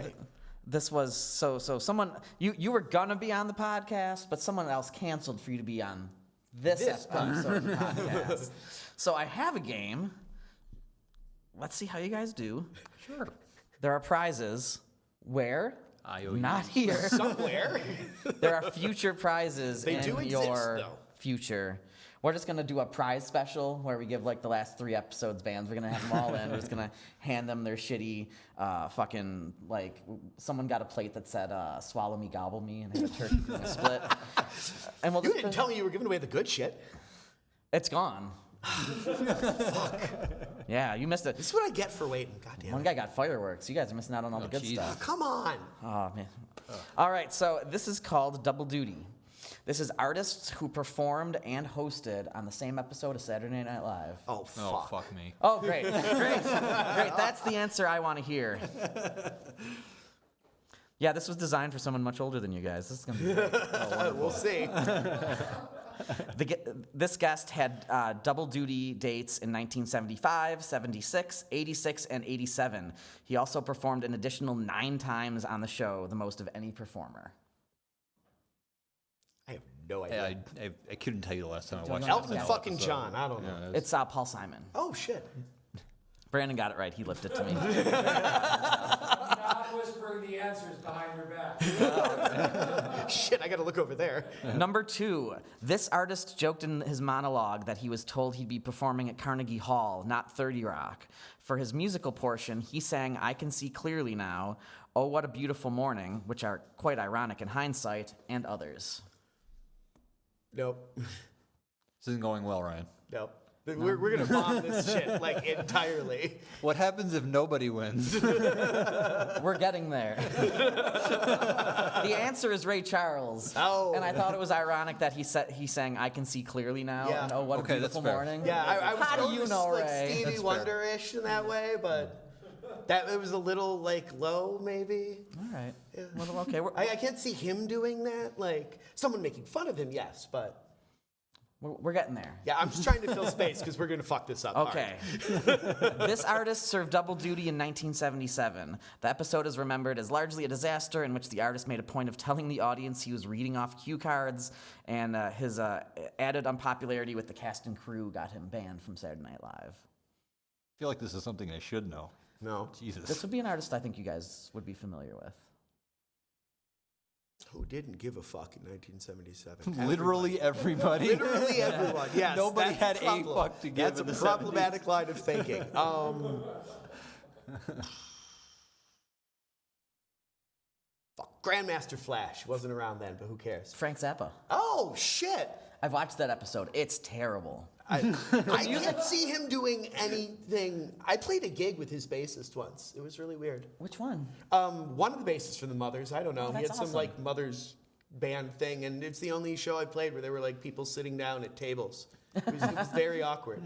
this was so someone you were gonna be on the podcast, but someone else canceled for you to be on this episode of the podcast. So I have a game. Let's see how you guys do. Sure. There are prizes. Where? IOU. Not here. Somewhere. There are future prizes They in do exist, your though. future. We're just going to do a prize special where we give, like, the last 3 episodes bands. We're going to have them all in. We're just going to hand them their shitty fucking, like, someone got a plate that said, swallow me, gobble me, and had a turkey doing a split. And we'll You didn't tell me you were giving away the good shit. It's gone. Fuck. Yeah, you missed it. This is what I get for waiting. Goddamn. One guy got fireworks. You guys are missing out on all the good Jesus. stuff. Come on. Oh, man. All right, so this is called Double Duty. This is artists who performed and hosted on the same episode of Saturday Night Live. Oh, fuck. Oh, fuck me. Oh, great. Great. That's the answer I want to hear. Yeah, this was designed for someone much older than you guys. This is going to be great. We'll see. This guest had double duty dates in 1975, 76, 86, and 87. He also performed an additional 9 times on the show, the most of any performer. I have no idea. I couldn't tell you the last time I watched Elton that fucking episode. John. I don't know. It's Paul Simon. Oh, shit. Brandon got it right. He lifted it to me. Not whispering the answers behind your back. Shit, I gotta look over there. Number 2, this artist joked in his monologue that he was told he'd be performing at Carnegie Hall, not 30 Rock. For his musical portion, he sang I Can See Clearly Now, Oh What a Beautiful Morning, which are quite ironic in hindsight, and others. Nope. This isn't going well, Ryan. Nope. We're gonna bomb this shit, like, entirely. What happens if nobody wins? We're getting there. The answer is Ray Charles. Oh. And I thought it was ironic that he sang I Can See Clearly Now, Yeah. and Oh What a Okay, that's Beautiful fair. Morning. Yeah, I was How do going you with, know, like, Ray? Stevie That's fair. Wonder-ish in that way, but it was a little, like, low, maybe. All right. Yeah. Well, okay. I can't see him doing that. Like, someone making fun of him, yes, but... We're getting there. Yeah, I'm just trying to fill space because we're going to fuck this up. Okay. This artist served double duty in 1977. The episode is remembered as largely a disaster in which the artist made a point of telling the audience he was reading off cue cards, and his added unpopularity with the cast and crew got him banned from Saturday Night Live. I feel like this is something I should know. No. Jesus. This would be an artist I think you guys would be familiar with. Who didn't give a fuck in 1977? Literally everybody. Literally everyone, yes. Nobody that's had the a problem. fuck to give That's in a the problematic line of thinking. Fuck. Grandmaster Flash wasn't around then, but who cares? Frank Zappa. Oh, shit. I've watched that episode. It's terrible. I can't see him doing anything. I played a gig with his bassist once. It was really weird. Which one? One of the bassists from the Mothers. I don't know. Oh, He had that's some awesome. like Mothers band thing, and it's the only show I played where there were like people sitting down at tables. It was very awkward.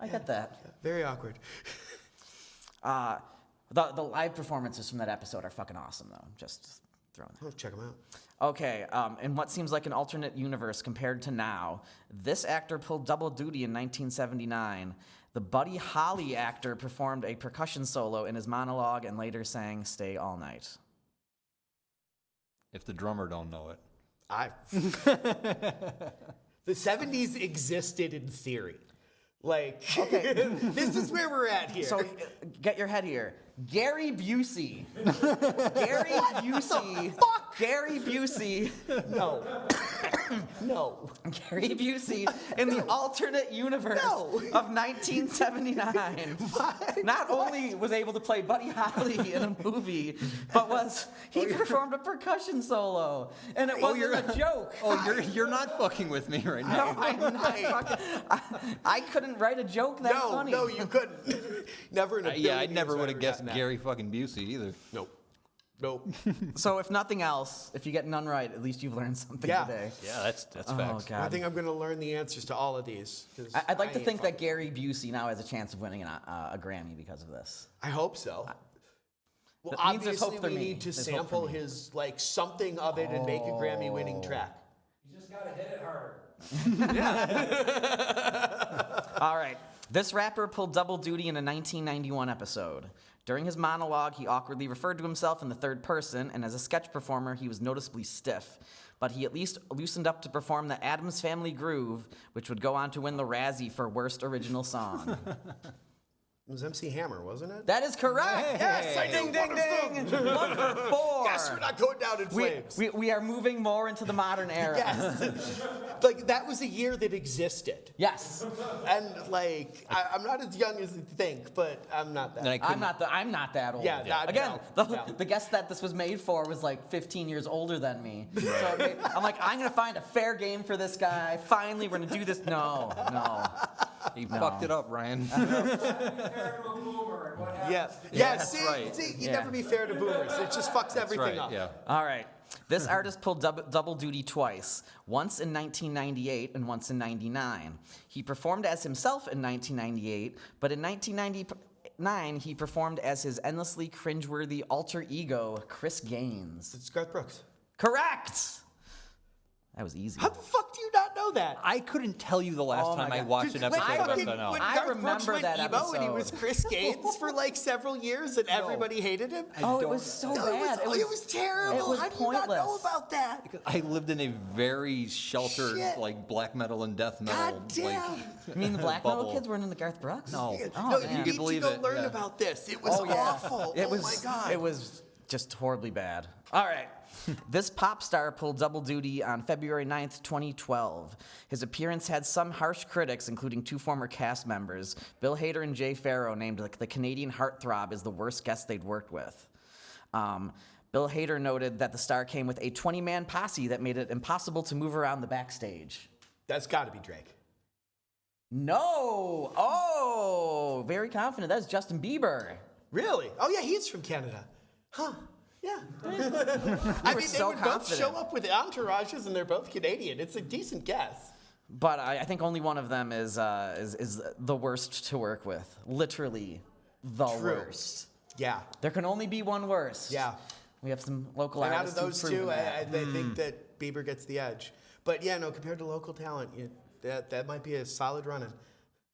I get that. Very awkward. The live performances from that episode are fucking awesome, though. Just throwing that. I'll check him out. Okay, in what seems like an alternate universe compared to now, this actor pulled double duty in 1979. The Buddy Holly actor performed a percussion solo in his monologue and later sang Stay All Night. If the drummer don't know it. The 70s existed in theory. Like, okay. This is where we're at here. So, get your head here. Gary Busey. Gary Busey. Gary Busey. No. No. Gary Busey in the alternate universe of 1979 not only was able to play Buddy Holly in a movie, but he performed a percussion solo, and it wasn't a joke. Oh, you're not fucking with me right now. No, I'm not fucking. I couldn't write a joke that funny. No, you couldn't. Never in a Yeah, I billion never years would have ever guessed gotten that. Gary fucking Busey either. Nope. Nope. So if nothing else, if you get none right, at least you've learned something Yeah. today. Yeah, that's Oh facts. God. I think I'm going to learn the answers to all of these. 'Cause I'd like to ain't think that fucking- Gary Busey now has a chance of winning a Grammy because of this. I hope so. Well, That means there's obviously hope for we me. need to There's hope for sample me. his, like, something of it and make a Grammy-winning track. You just gotta hit it harder. All right. This rapper pulled double duty in a 1991 episode. During his monologue, he awkwardly referred to himself in the third person, and as a sketch performer, he was noticeably stiff. But he at least loosened up to perform the Addams Family Groove, which would go on to win the Razzie for Worst Original Song. It was MC Hammer, wasn't it? That is correct. Yes, I ding, knew ding, one of ding. them. 1 for 4. Yes, we're not going down in flames. We are moving more into the modern era. Yes. Like, that was a year that existed. Yes. And, like, I'm not as young as you think, but I'm not that. I'm not that old. Yeah, not- Again, no. the guest that this was made for was like 15 years older than me. So I'm like, I'm gonna find a fair game for this guy. Finally, we're gonna do this. No. You fucked it up, Ryan. Yeah, that's see, right. you never be fair to boomers. It just fucks everything up. Yeah. All right. This artist pulled double duty twice, once in 1998 and once in 99. He performed as himself in 1998, but in 1999 he performed as his endlessly cringeworthy alter ego, Chris Gaines. It's Garth Brooks. Correct! That was easy. How the fuck do you not know that? I couldn't tell you the last Oh my time I God. watched an episode of When SNL. I Garth Brooks remember went that emo and he was episode. Chris Gaines for like several years and everybody hated him. Oh, it was so bad. It was terrible. it was How do you not know pointless. about that? I lived in a very sheltered, Shit. like black metal and death metal. God damn. Like, You mean the black metal bubble. kids weren't into Garth Brooks? No. Oh, No, man. you could need to believe go it, learn yeah. about this. It was awful. It oh was, my God. It was just horribly bad. All right. This pop star pulled double duty on February 9th, 2012. His appearance had some harsh critics, including 2 former cast members. Bill Hader and Jay Farrow named the Canadian heartthrob as the worst guest they'd worked with. Bill Hader noted that the star came with a 20-man posse that made it impossible to move around the backstage. That's got to be Drake. No! Oh, very confident. That's Justin Bieber. Really? Oh yeah, he's from Canada. Huh. Yeah. I mean, so they would both confident. show up with entourages and they're both Canadian. It's a decent guess. But I think only one of them is the worst to work with. Literally, the worst. Yeah. There can only be one worst. Yeah. We have some local And out of artists those who've two, proven that. I think that Bieber gets the edge. But yeah, no, compared to local talent, that might be a solid run-in.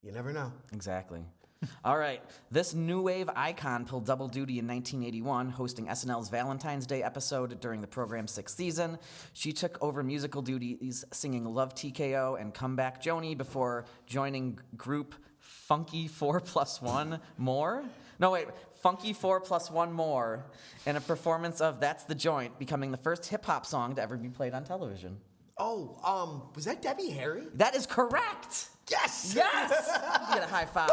You never know. Exactly. All right. This new wave icon pulled double duty in 1981, hosting SNL's Valentine's Day episode during the program's 6th season. She took over musical duties singing Love TKO and Come Back Joni before joining group Funky 4+1 More. No, wait. Funky 4+1 More in a performance of That's the Joint, becoming the first hip-hop song to ever be played on television. Oh, was that Debbie Harry? That is correct! Yes! Yes! You get a high five.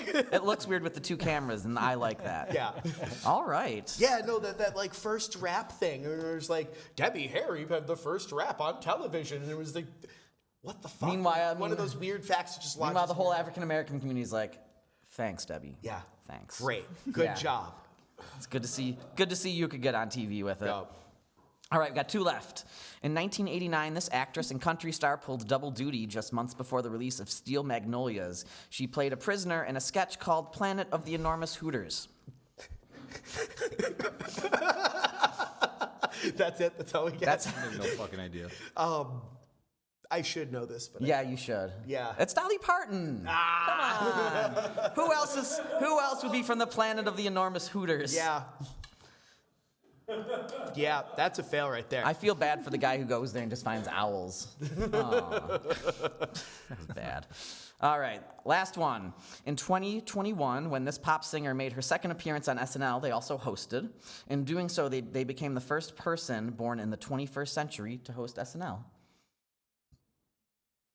It looks weird with the 2 cameras, and I like that. Yeah. All right. Yeah, no, that like first rap thing. And it was like, Debbie Harry had the first rap on television. And it was like, what the fuck? Meanwhile, one of those weird facts that just lodges Meanwhile, the in whole your- African American community is like, thanks, Debbie. Yeah. Thanks. Great. Good Yeah. job. It's good to see you could get on TV with it. Yup. All right, we got 2 left. In 1989, this actress and country star pulled double duty just months before the release of Steel Magnolias. She played a prisoner in a sketch called Planet of the Enormous Hooters. That's it. That's all we get. I have no fucking idea. I should know this, but Yeah, you should. Yeah. It's Dolly Parton. Come on. Who else would be from the Planet of the Enormous Hooters? yeah. Yeah, that's a fail right there. I feel bad for the guy who goes there and just finds owls. Aw. That was bad. All right, last one. In 2021, when this pop singer made her second appearance on SNL, they also hosted. In doing so, they became the first person born in the 21st century to host SNL.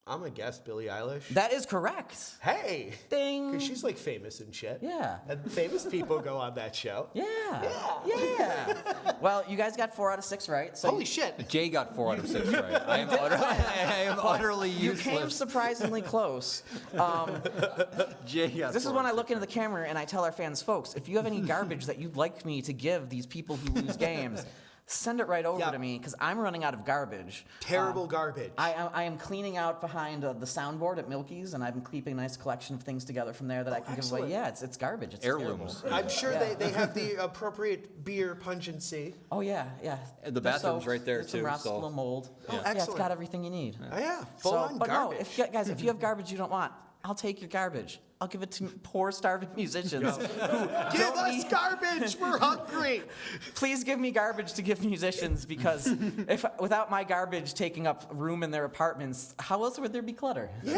I'm gonna guess Billie Eilish. That is correct. Hey! Ding. Because she's like famous and shit. Yeah. And famous people go on that show. Yeah. Well, you guys got 4 out of 6 right. So Holy shit. Jay got 4 out of 6 right. I am utterly you useless. came surprisingly close. Jay got This is 4 when out I of look into the camera and I tell our fans, folks, if you have any garbage that you'd like me to give these people who lose games, send it right over Yeah. to me because I'm running out of garbage. Terrible garbage. I am cleaning out behind the soundboard at Milky's, and I've been keeping a nice collection of things together from there that I can give away. excellent. Yeah, it's garbage. It's Heirlooms. terrible. I'm sure Yeah. they have the appropriate beer pungency. Oh yeah. And the There's bathroom's soap, right there, there's some too, rust, so- little mold. Oh, Yeah, it's excellent. got everything you need. Oh, yeah, full on but garbage. no, guys, if you have garbage you don't want, I'll take your garbage. I'll give it to poor, starving musicians. Give us garbage. We're hungry. Please give me garbage to give musicians, because without my garbage taking up room in their apartments, how else would there be clutter? Yeah.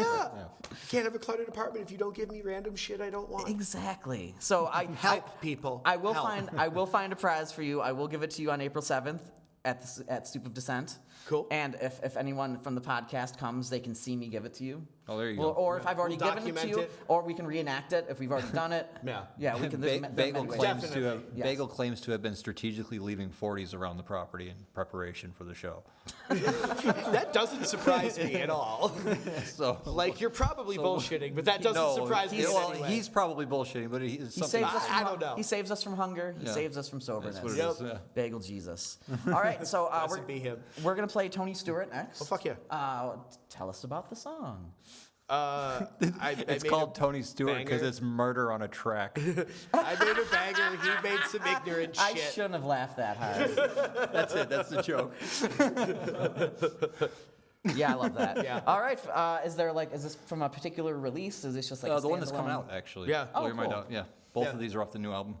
You can't have a cluttered apartment if you don't give me random shit I don't want. Exactly. So Help, people. I will Help. find a prize for you. I will give it to you on April 7th at Stoop of Descent. Cool. And if anyone from the podcast comes, they can see me give it to you. Oh, there you go. Or if I've already We'll given it to document you, it. or we can reenact it if we've already done it. Yeah. We can. there's Bagel many ways. claims to have Yes. Bagel claims to have been strategically leaving 40s around the property in preparation for the show. That doesn't surprise me at all. So, Like, you're probably bullshitting, but that doesn't surprise me in any way. He's probably bullshitting, but he's He something. saves us from I don't know. He saves us from hunger. He Yeah. saves us from soberness. That's what it is. Yeah. Bagel Jesus. All right, so Blessed be him. we're gonna play Tony Stewart next. Oh, fuck yeah. Tell us about the song. It's called Tony Stewart because banger. it's murder on a track. I made a banger. He made some ignorant I shit. shouldn't have laughed that hard. That's it. That's the joke. Yeah, I love that. Yeah. All right. Is this from a particular release? Is this just like a The one that's coming standalone? out, actually. Yeah. Blow Oh, Your Mind cool. Out. Yeah. Both Yeah. of these are off the new album.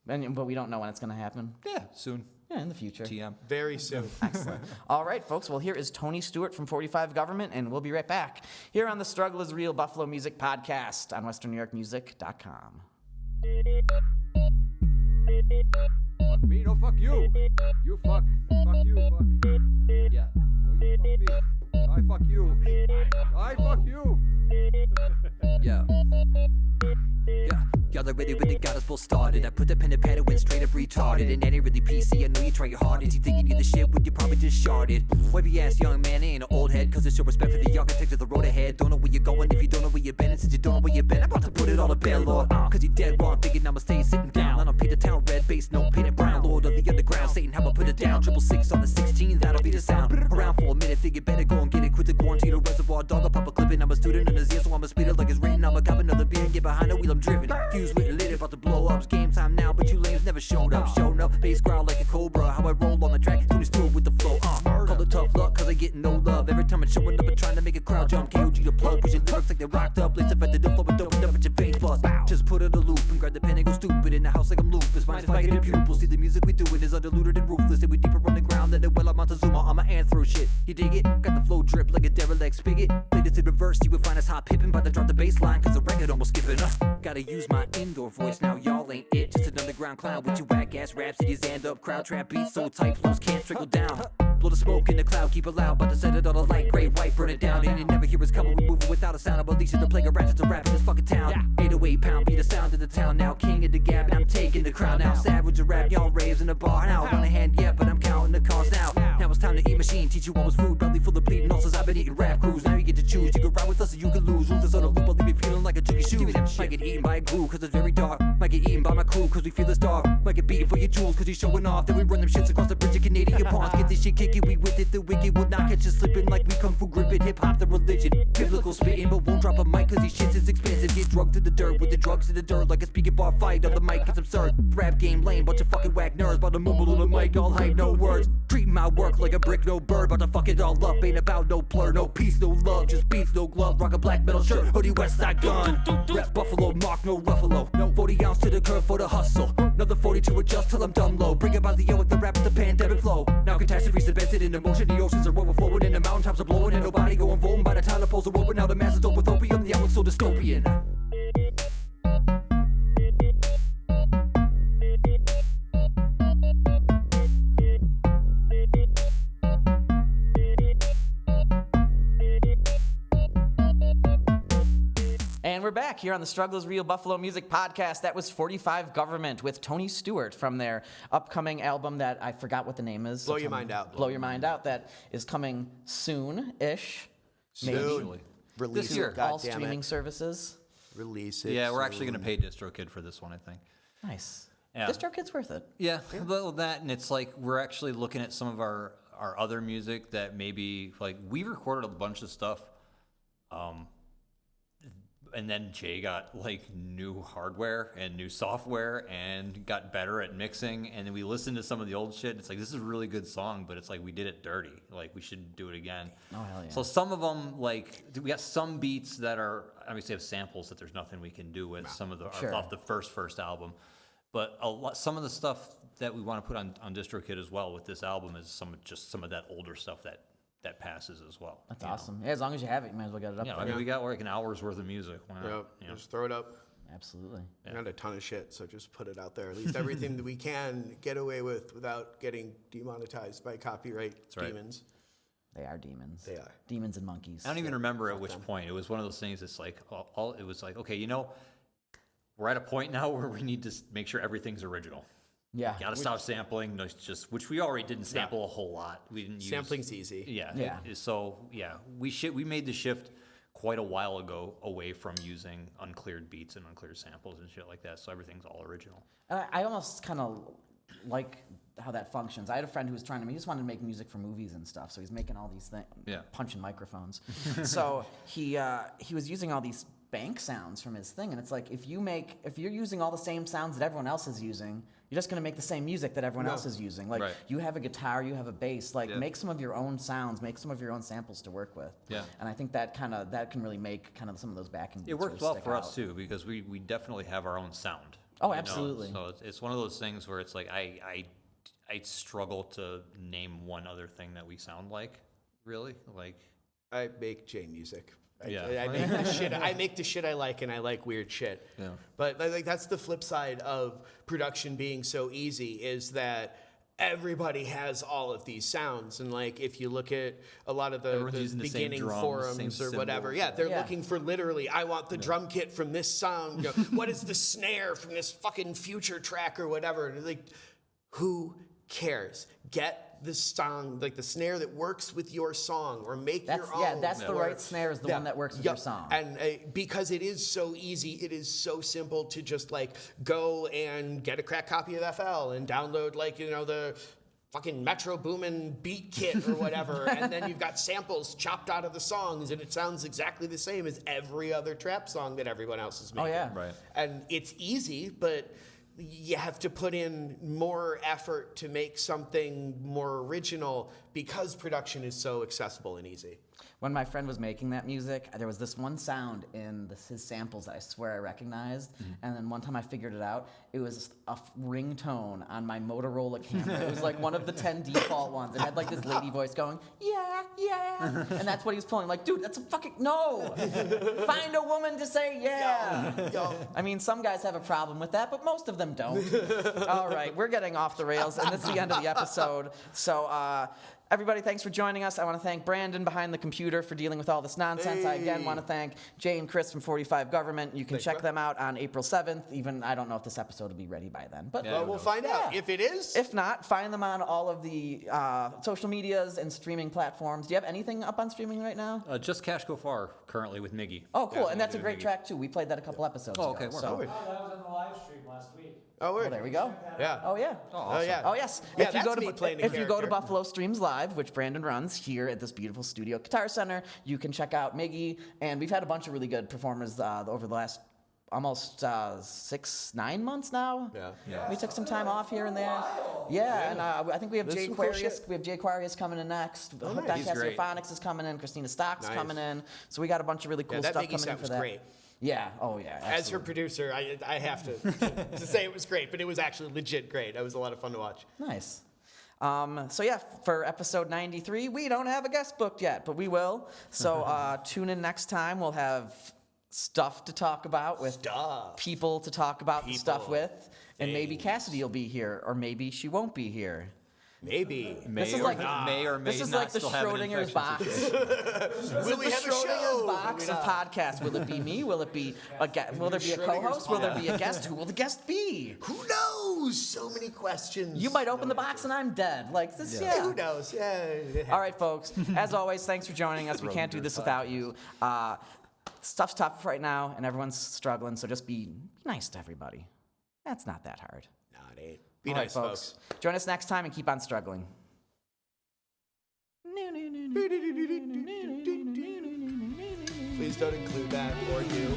But we don't know when it's gonna happen. Yeah, soon. Yeah, in the future. TM. Very soon. Excellent. All right, folks. Well, here is Tony Stewart from 45 Government, and we'll be right back here on the Struggle is Real Buffalo Music Podcast on WesternNewYorkMusic.com. Fuck me, no fuck you. You fuck. Fuck you, fuck. Yeah. No, you fuck me. I fuck you. I fuck you. Yeah. Yeah. Y'all already got us both started. I put the pen and pad and went straight up retarded. And that ain't really PC, I know you try your hardest. You think you need the shit when you probably just sharded. Wavy ass young man ain't an old head, cause it's your respect for the architect of the road ahead. Don't know where you're going if you don't know where you've been. And since you don't know where you've been, I'm about to put it all to bed, Lord. Cause you dead wrong, thinking I'ma stay sitting down. I don't paint the town red, base, no painted brown. Lord of the underground, Satan, how I put it down. 666 on the 16, that'll be the sound. Around for a minute, figure better go and get it. Quit the quarantine, a reservoir dog, I'll pop a clipping. I'm a student in his ear, so I'ma speed it like it's written. I'ma cop another beer and get behind the wheel, I'm driven. Fuse lit and lit, about to blow up. It's game time now, but you lames never showed up. Showing up, bass growl like a cobra. How I roll on the track, Tony Stewart with the flow. Call it tough luck, cause I get no love. Every time I'm showing up and trying to make a crowd jump. KOG the plug, push your lyrics like they rocked up. Lace affected, the flow, but don't enough at your face bust. Just put it a loop and grab the pen and go stupid. In the house like I'm lupus. Mind if I get a pupil? See the music we doing is undiluted and ruthless. And we deeper on the ground than the well of Montezuma on my anthro shit. You dig it? Got the flow drip like a derelict spigot. Played it in reverse, you would find us hot pippin'. About to drop the bass line, cause the record almost skipping. Gotta use my indoor voice now, y'all ain't it. Just an underground clown with you whack ass rhapsodies and up crowd trap beats so tight flows can't trickle down. Blow the smoke in the cloud, keep it loud, about to set it on a light gray white, burn it down. And you never hear us coming, we moving without a sound. I'm Alicia the plague of rats, it's a rap in this fucking town. 808 pound, be the sound of the town now. King of the gab, and I'm taking the crown now. Savage a rap, y'all raves in the bar now. On a hand, yeah, but I'm counting the cars now. Now it's time to eat machine, teach you what was food. Belly full of bleeding ulcers, I've been eating rap crews. Now you get to choose, you can ride with us or you can lose. Ruthless on the loop, I'll leave you feeling like a jiggy shoe. Might get eaten by a glue, cause it's very dark. Might get eaten by my crew, cause we feel the starve. Might get beaten for your jewels, cause you're showing off. Then we run them shits across the bridge of Canadian pawns. Get this shit kicking, we with it, the wicked will not catch us slipping like we kung fu gripping. Hip hop, the religion, biblical spitting, but won't drop a mic cause these shits is expensive. Get drugged to the dirt with the drugs in the dirt, like a speaking bar fight on the mic, it's absurd. Rap game lame, bunch of fucking whack nerds, about to mumble on the mic, all hype, no words. Treating my work like a brick, no bird, about to fuck it all up. Ain't about no blur, no peace, no love, just beats, no glove. Rock a black metal shirt, hoodie, west side gun. Rap Buffalo, mark, no Ruffalo. No 40 ounce to the curve for the hustle. Another 40 to adjust till I'm dumb low. Bring about the yo with the rap with the pandemic flow. Now catastrophes invented in motion, the oceans are overflowing and the mountaintops are blowing and nobody going voting. By the time the polls are open, now the masses dope with opium, the outlook's so dystopian. And we're back here on the Struggle is Real Buffalo Music Podcast. That was 45 Government with Tony Stewart from their upcoming album that I forgot what the name is. Blow Your Mind Out. Blow Your Mind Out. That is coming soon-ish. Maybe. Soon. Release This year. it, All goddammit. streaming services. Release it. Yeah, we're actually soon. going to pay DistroKid for this one, I think. Nice. Yeah. DistroKid's worth it. Yeah, well, that, and it's like we're actually looking at some of our other music that maybe, like, we recorded a bunch of stuff And then Jay got like new hardware and new software and got better at mixing. And then we listened to some of the old shit. It's like, this is a really good song, but it's like, we did it dirty. Like, we should do it again. Oh, hell yeah. So some of them, like, we got some beats that are, obviously have samples that there's nothing we can do with. Some of the, off the first album. But some of the stuff that we want to put on DistroKid as well with this album is some of that older stuff that passes as well. That's awesome. Yeah, as long as you have it, you might as well get it up. Yeah, I mean, we got like an hour's worth of music. Why not? Just throw it up. Absolutely. Not a ton of shit, so just put it out there. At least everything that we can get away with without getting demonetized by copyright demons. They are demons. They are. Demons and monkeys. I don't even remember at which point. It was one of those things that's like, it was like, okay, we're at a point now where we need to make sure everything's original. Yeah. Got to stop sampling. Which we already didn't sample a whole lot. We didn't use sampling's easy. Yeah. We made the shift quite a while ago away from using uncleared beats and uncleared samples and shit like that. So everything's all original. I almost kind of like how that functions. I had a friend who was he just wanted to make music for movies and stuff. So he's making all these things, punching microphones. So he was using all these bank sounds from his thing, and it's like if you're using all the same sounds that everyone else is using, you're just gonna make the same music that everyone else is using. Like you have a guitar, you have a bass, like make some of your own sounds, make some of your own samples to work with. Yeah. And I think that can really make kind of some of those backing beats. It worked well for us too, because we definitely have our own sound. Oh, absolutely. So it's one of those things where it's like I struggle to name one other thing that we sound like, really. Like I make J music. I make the shit. I make the shit I like, and I like weird shit. Yeah. But like that's the flip side of production being so easy is that everybody has all of these sounds, and like if you look at a lot of the beginning forums or whatever, they're looking for literally, I want the drum kit from this sound. What is the snare from this fucking future track or whatever? And like, who cares? Get the song, like the snare that works with your song, or make your own. Yeah, that's the right snare is the one that works with your song. And because it is so easy, it is so simple to just like go and get a crack copy of FL and download the fucking Metro Boomin beat kit or whatever, and then you've got samples chopped out of the songs, and it sounds exactly the same as every other trap song that everyone else is making. Oh yeah, right. And it's easy, but you have to put in more effort to make something more original because production is so accessible and easy. When my friend was making that music, there was this one sound in his samples that I swear I recognized. And then one time I figured it out. It was a ringtone on my Motorola camera. It was like one of the 10 default ones. It had like this lady voice going, yeah, yeah. And that's what he was pulling. Like, dude, that's a fucking, no. Find a woman to say yeah. Yo. I mean, some guys have a problem with that, but most of them don't. All right, we're getting off the rails, and this is the end of the episode. So, everybody, thanks for joining us. I want to thank Brandon behind the computer for dealing with all this nonsense. I again want to thank Jay and Chris from 45 Government. You can check them out on April 7th. Even I don't know if this episode will be ready by then. But we'll find out. If it is. If not, find them on all of the social medias and streaming platforms. Do you have anything up on streaming right now? Just Cash Go Far currently with Miggy. Oh, cool. And that's a great track, too. We played that a couple episodes ago. Okay. So. That was on the live stream last week. Oh, well, there we go. Yeah. Oh, yeah. Oh, awesome. Yeah. Oh, yes. Yeah, if you go to Buffalo Streams Live, which Brandon runs here at this beautiful studio Guitar Center, you can check out Miggy. And we've had a bunch of really good performers over the last almost 6-9 months now. Yeah. We took some time off here and there. Yeah. And I think we have Jay Aquarius. We have Jay Aquarius coming in next. Hooked on Cassiophonics is coming in. Christina Stock's coming in. So we got a bunch of really cool stuff coming in for that. Great. Yeah. Oh, yeah. Absolutely. As her producer, I have to say it was great, but it was actually legit great. It was a lot of fun to watch. Nice. So yeah, for episode 93, we don't have a guest booked yet, but we will. So tune in next time. We'll have stuff to talk about with people to talk about the stuff with, and maybe Cassidy will be here, or maybe she won't be here. Maybe. This is like this is like the Schrodinger's box. Will we have a Schrodinger's box of podcasts? Will it be me? Will it be will there be a co-host? Will there be a guest? Who will the guest be? Who knows? So many questions. You might open the box and I'm dead. Like this. Yeah. Who knows? Yeah. All right, folks. As always, thanks for joining us. We can't do this without you. Stuff's tough right now, and everyone's struggling. So just be nice to everybody. That's not that hard. No, it ain't. Be nice, folks. Join us next time and keep on struggling. Please don't include that or do.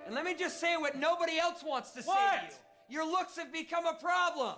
And let me just say what nobody else wants to say to you. Your looks have become a problem.